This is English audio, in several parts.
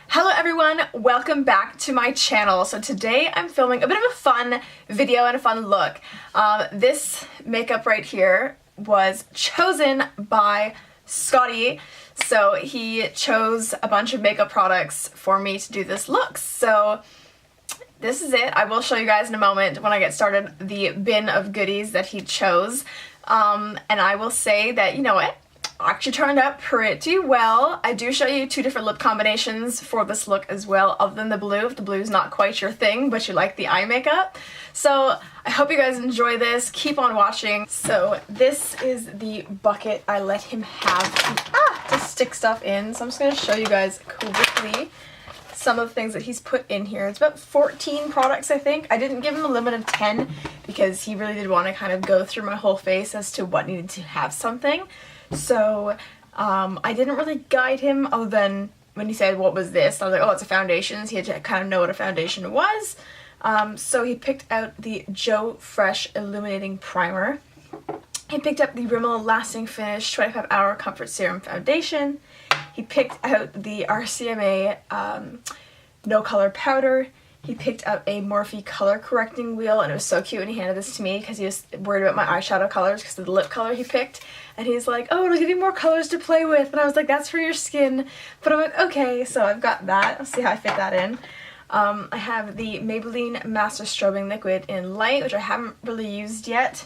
Hello everyone, welcome back to my channel. So today I'm filming a bit of a fun video and a fun look. This makeup right here was chosen by Scotty. So he chose a bunch of makeup products for me to do this look. So this is it. I will show you guys in a moment when I get started the bin of goodies that he chose. And I will say that, you know what? Actually turned out pretty well. I do show you two different lip combinations for this look as well, other than the blue. If the blue is not quite your thing, but you like the eye makeup. So I hope you guys enjoy this. Keep on watching. So this is the bucket I let him have to stick stuff in. So I'm just going to show you guys quickly some of the things that he's put in here. It's about 14 products, I think. I didn't give him a limit of 10 because he really did want to kind of go through my whole face as to what needed to have something. So I didn't really guide him other than when he said, what was this? I was like, oh, it's a foundation. So he had to kind of know what a foundation was. So he picked out the Joe Fresh Illuminating Primer. He picked up the Rimmel Lasting Finish 25-Hour Comfort Serum Foundation. He picked out the RCMA No Color Powder. He picked up a Morphe color correcting wheel, and it was so cute when he handed this to me because he was worried about my eyeshadow colors because of the lip color he picked. And he's like, oh, it'll give you more colors to play with. And I was like, that's for your skin. But I'm like, okay, so I've got that. I'll see how I fit that in. I have the Maybelline Master Strobing Liquid in Light, which I haven't really used yet.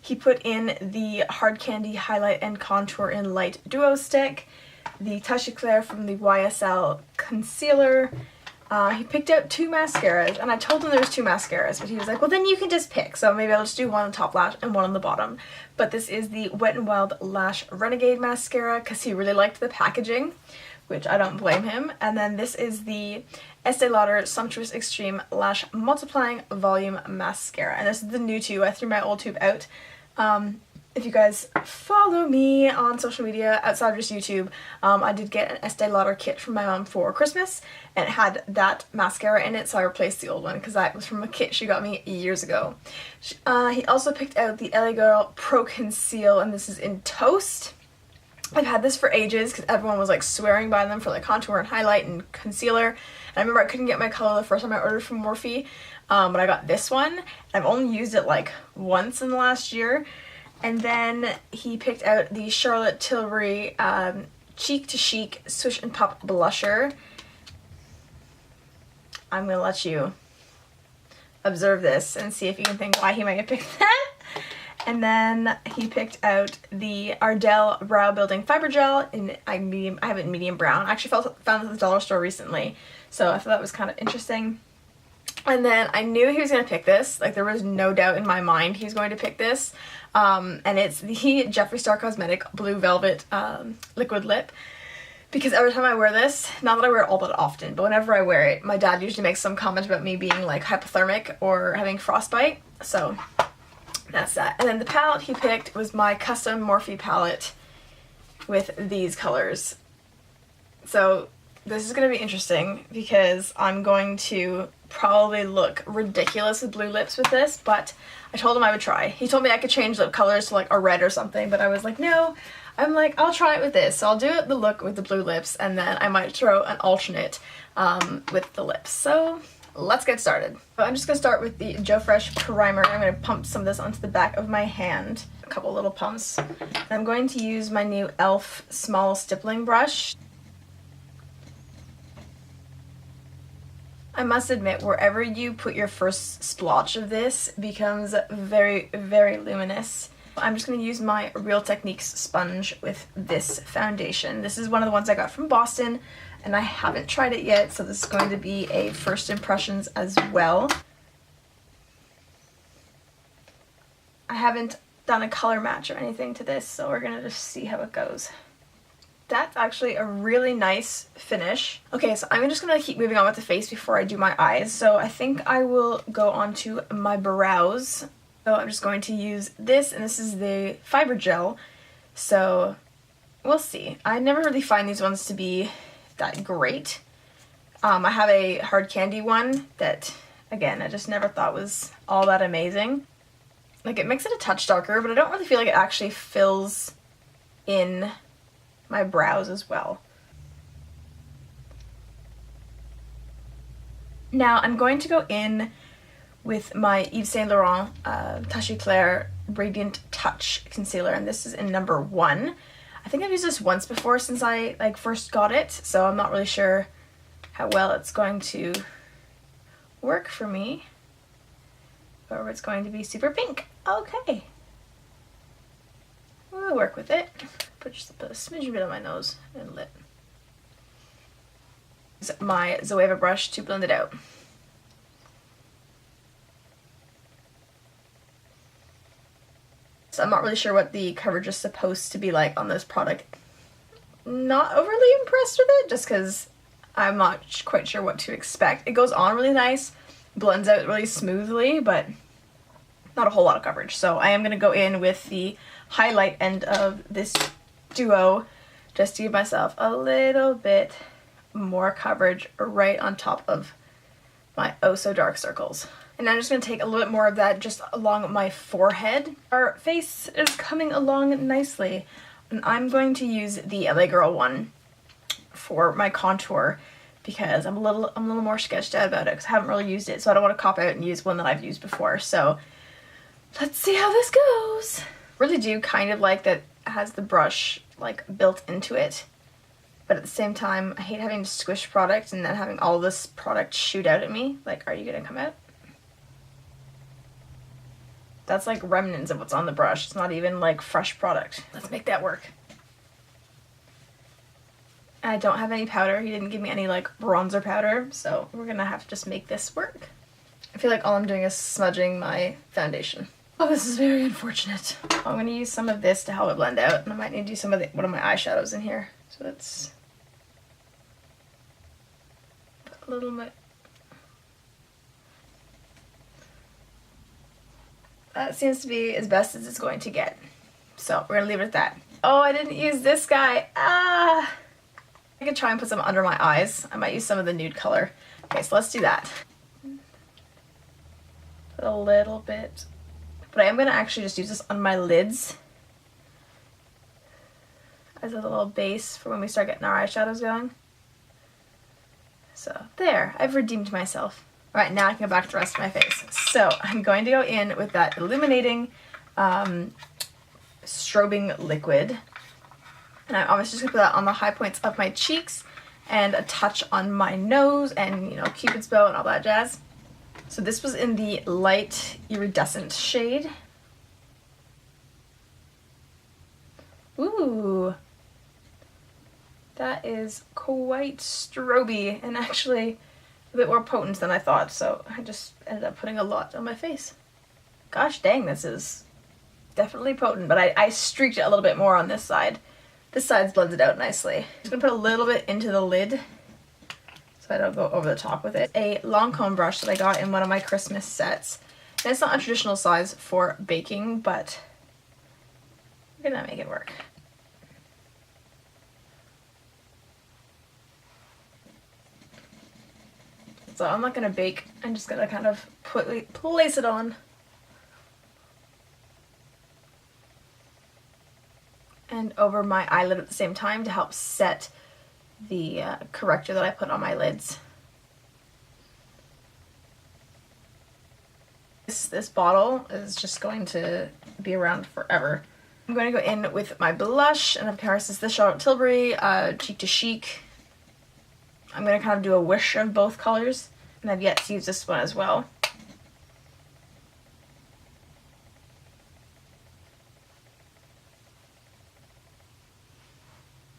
He put in the Hard Candy Highlight and Contour in Light Duo Stick, the Touch Eclair from the YSL Concealer. He picked out two mascaras, and I told him there was two mascaras, but he was like, well, then you can just pick. So maybe I'll just do one on the top lash and one on the bottom. But this is the Wet n Wild Lash Renegade Mascara because he really liked the packaging, which I don't blame him. And then this is the Estee Lauder Sumptuous Extreme Lash Multiplying Volume Mascara. And this is the new tube. I threw my old tube out. If you guys follow me on social media outside of just YouTube, I did get an Estee Lauder kit from my mom for Christmas, and it had that mascara in it, so I replaced the old one because that was from a kit she got me years ago. He also picked out the LA Girl Pro Conceal, and this is in Toast. I've had this for ages because everyone was like swearing by them for like contour and highlight and concealer. And I remember I couldn't get my color the first time I ordered from Morphe, but I got this one. I've only used it like once in the last year. And then he picked out the Charlotte Tilbury Cheek to Chic Swish and Pop Blusher. I'm going to let you observe this and see if you can think why he might have picked that. And then he picked out the Ardell Brow Building Fiber Gel in I have it in medium brown. I actually found it at the dollar store recently, so I thought that was kind of interesting. And then I knew he was going to pick this. Like, there was no doubt in my mind he was going to pick this. And it's the Jeffree Star Cosmetic Blue Velvet Liquid Lip. Because every time I wear this, not that I wear it all that often, but whenever I wear it, my dad usually makes some comment about me being like hypothermic or having frostbite. So that's that. And then the palette he picked was my custom Morphe palette with these colors. So this is going to be interesting because I'm going to probably look ridiculous with blue lips with this, but I told him I would try. He told me I could change lip colors to like a red or something, but I was like, no. I'm like, I'll try it with this. So I'll do the look with the blue lips, and then I might throw an alternate with the lips. So let's get started. I'm just going to start with the Joe Fresh Primer. I'm going to pump some of this onto the back of my hand. A couple little pumps. I'm going to use my new e.l.f. small stippling brush. I must admit, wherever you put your first splotch of this becomes very, very luminous. I'm just going to use my Real Techniques sponge with this foundation. This is one of the ones I got from Boston, and I haven't tried it yet, so this is going to be a first impressions as well. I haven't done a color match or anything to this, so we're going to just see how it goes. That's actually a really nice finish. Okay, so I'm just going to keep moving on with the face before I do my eyes. So I think I will go on to my brows. So I'm just going to use this, and this is the fiber gel. So we'll see. I never really find these ones to be that great. I have a hard candy one that, again, I just never thought was all that amazing. Like, it makes it a touch darker, but I don't really feel like it actually fills in my brows as well. Now I'm going to go in with my Yves Saint Laurent Tache Eclair Radiant Touch Concealer, and this is in number 1. I think I've used this once before since I first got it, so I'm not really sure how well it's going to work for me, or it's going to be super pink. Okay, we'll work with it. Just put a smidgen bit on my nose and lip. Use my Zoeva brush to blend it out. So I'm not really sure what the coverage is supposed to be like on this product. Not overly impressed with it, just because I'm not quite sure what to expect. It goes on really nice, blends out really smoothly, but not a whole lot of coverage. So I am going to go in with the highlight end of this duo just to give myself a little bit more coverage right on top of my oh so dark circles. And I'm just going to take a little bit more of that just along my forehead. Our face is coming along nicely, and I'm going to use the LA Girl one for my contour because I'm a little more sketched out about it because I haven't really used it, so I don't want to cop out and use one that I've used before. So let's see how this goes. Really do kind of like that it has the brush like built into it, but at the same time I hate having to squish product and then having all this product shoot out at me. Like, are you gonna come out? That's like remnants of what's on the brush. It's not even like fresh product. Let's make that work. I don't have any powder. He didn't give me any like bronzer powder, so we're gonna have to just make this work. I feel like all I'm doing is smudging my foundation. Oh, this is very unfortunate. I'm gonna use some of this to help it blend out, and I might need to do some of one of my eyeshadows in here. So let's put a little bit. That seems to be as best as it's going to get. So we're gonna leave it at that. Oh, I didn't use this guy. Ah! I could try and put some under my eyes. I might use some of the nude color. Okay, so let's do that. Put a little bit. But I am gonna actually just use this on my lids as a little base for when we start getting our eyeshadows going. So there, I've redeemed myself. Alright, now I can go back to the rest of my face. So I'm going to go in with that illuminating strobing liquid. And I'm obviously just going to put that on the high points of my cheeks and a touch on my nose and, you know, Cupid's bow and all that jazz. So this was in the light iridescent shade. Ooh. That is quite stroby and actually a bit more potent than I thought, so I just ended up putting a lot on my face. Gosh dang, this is definitely potent, but I streaked it a little bit more on this side. This side's blended out nicely. I'm just gonna put a little bit into the lid so I don't go over the top with it. A Lancome brush that I got in one of my Christmas sets. And it's not a traditional size for baking, but we're gonna make it work. So I'm not gonna bake, I'm just gonna kind of place it on. And over my eyelid at the same time to help set the corrector that I put on my lids. This bottle is just going to be around forever. I'm going to go in with my blush, and of course it's the Charlotte Tilbury Cheek to Chic. I'm going to kind of do a wish of both colors, and I've yet to use this one as well.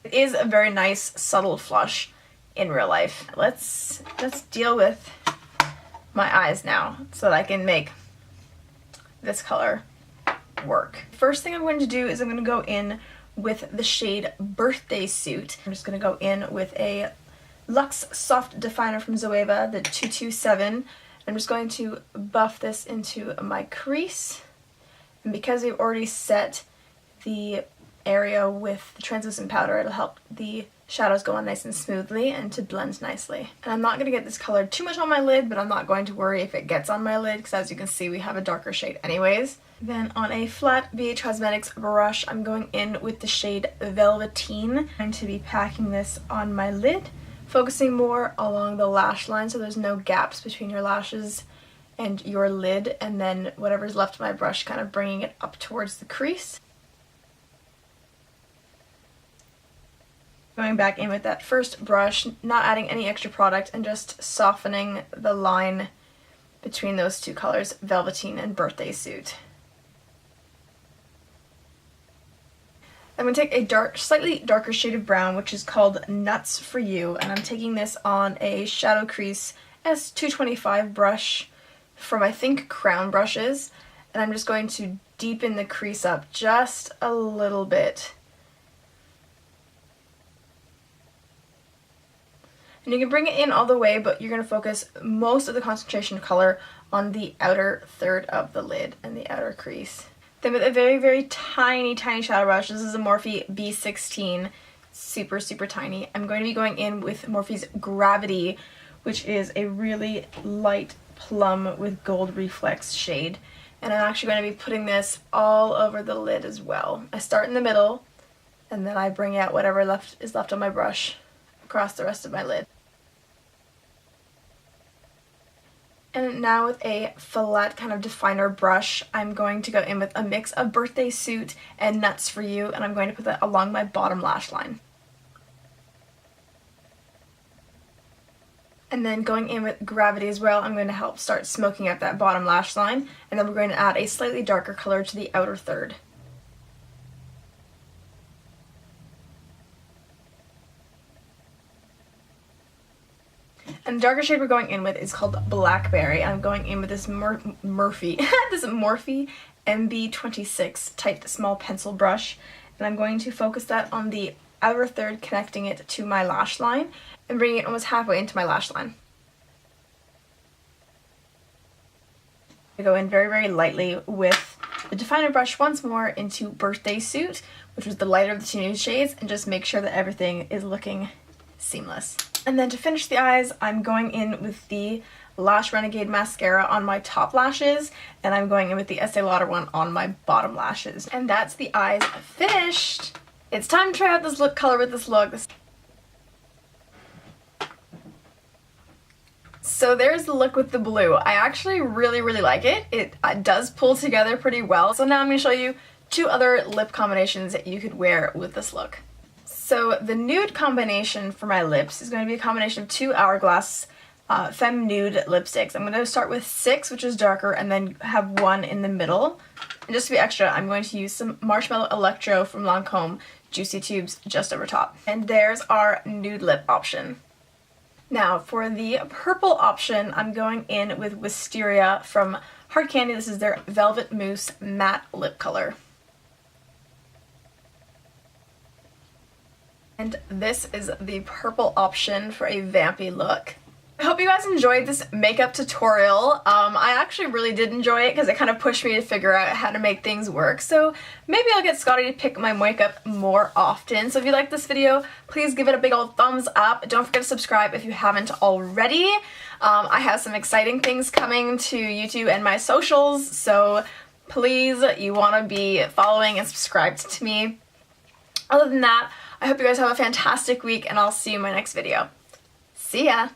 It is a very nice subtle flush in real life. Let's deal with my eyes now so that I can make this color work. First thing I'm going to do is I'm going to go in with the shade Birthday Suit. I'm just going to go in with a Luxe Soft Definer from Zoeva, the 227. I'm just going to buff this into my crease. And because we've already set the area with the translucent powder, it'll help the shadows go on nice and smoothly and to blend nicely. And I'm not going to get this color too much on my lid, but I'm not going to worry if it gets on my lid because as you can see we have a darker shade anyways. Then on a flat BH Cosmetics brush, I'm going in with the shade Velveteen. I'm going to be packing this on my lid focusing more along the lash line so there's no gaps between your lashes and your lid, and then whatever's left of my brush kind of bringing it up towards the crease. Going back in with that first brush, not adding any extra product, and just softening the line between those two colors, Velveteen and Birthday Suit. I'm going to take a slightly darker shade of brown, which is called Nuts for You, and I'm taking this on a Shadow Crease S225 brush from, I think, Crown Brushes, and I'm just going to deepen the crease up just a little bit. And you can bring it in all the way, but you're going to focus most of the concentration color on the outer third of the lid and the outer crease. Then with a very, very tiny shadow brush, this is a Morphe B16, super, super tiny, I'm going to be going in with Morphe's Gravity, which is a really light plum with gold reflex shade. And I'm actually going to be putting this all over the lid as well. I start in the middle, and then I bring out whatever is left on my brush across the rest of my lid. And now with a flat kind of definer brush, I'm going to go in with a mix of Birthday Suit and Nuts for You, and I'm going to put that along my bottom lash line. And then going in with Gravity as well, I'm going to help start smoking out that bottom lash line, and then we're going to add a slightly darker color to the outer third. And the darker shade we're going in with is called Blackberry. I'm going in with this Morphe MB26 type small pencil brush, and I'm going to focus that on the outer third, connecting it to my lash line and bringing it almost halfway into my lash line. I go in very, very lightly with the definer brush once more into Birthday Suit, which was the lighter of the two nude shades, and just make sure that everything is looking seamless. And then to finish the eyes, I'm going in with the Lash Renegade mascara on my top lashes, and I'm going in with the Estee Lauder one on my bottom lashes. And that's the eyes finished. It's time to try out this color with this look. So there's the look with the blue. I actually really, really like it. It does pull together pretty well. So now I'm going to show you two other lip combinations that you could wear with this look. So the nude combination for my lips is going to be a combination of two Hourglass Femme Nude lipsticks. I'm going to start with 6, which is darker, and then have 1 in the middle. And just to be extra, I'm going to use some Marshmallow Electro from Lancome Juicy Tubes just over top. And there's our nude lip option. Now for the purple option, I'm going in with Wisteria from Hard Candy. This is their Velvet Mousse Matte Lip Color. And this is the purple option for a vampy look. I hope you guys enjoyed this makeup tutorial. I actually really did enjoy it because it kind of pushed me to figure out how to make things work. So maybe I'll get Scotty to pick my makeup more often. So if you like this video, please give it a big old thumbs up. Don't forget to subscribe if you haven't already. I have some exciting things coming to YouTube and my socials, so please, you want to be following and subscribed to me. Other than that, I hope you guys have a fantastic week, and I'll see you in my next video. See ya!